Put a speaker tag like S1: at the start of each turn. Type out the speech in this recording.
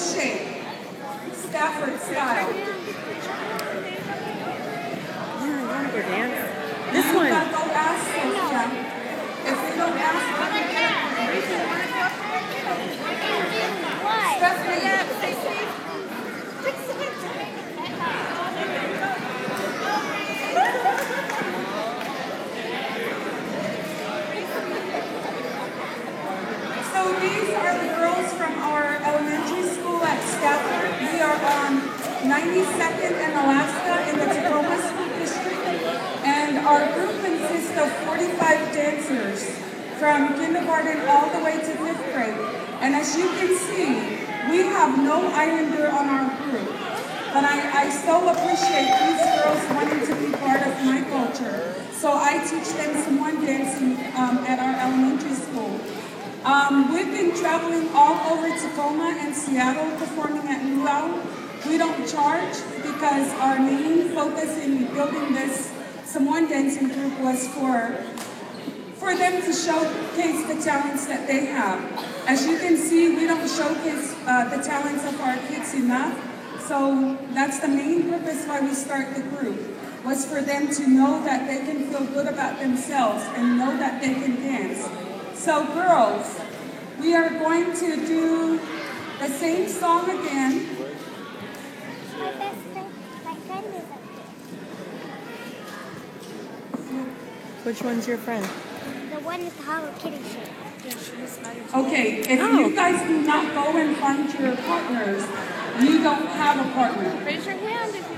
S1: shake, Stafford style.
S2: Yeah, I want to go dance. This
S1: You
S2: one.
S1: gotta go ask Sophia. If you don't ask So these are the girls from our elementary school at Stafford. We are on 92nd and Alaska in the Tacoma School District. And our group consists of 45 dancers from kindergarten all the way to 5th grade. And as you can see, we have no Islander on our group. But I so appreciate these girls wanting to be part of my culture. So I teach them Samoan dancing at our elementary school. We've been traveling all over Tacoma and Seattle performing at Luau. We don't charge because our main focus in building this Samoan dancing group was for them to showcase the talents that they have. As you can see, we don't showcase the talents of our kids enough. So that's the main purpose why we start the group, was for them to know that they can feel good about themselves and know that they can dance. So girls, we are going to do the same song again.
S3: My friend is up there.
S2: Which one's your friend?
S3: The one with the Hello Kitty shirt.
S1: Okay, if you guys do not go and find your partners, you don't have a partner.
S4: Raise your hand if you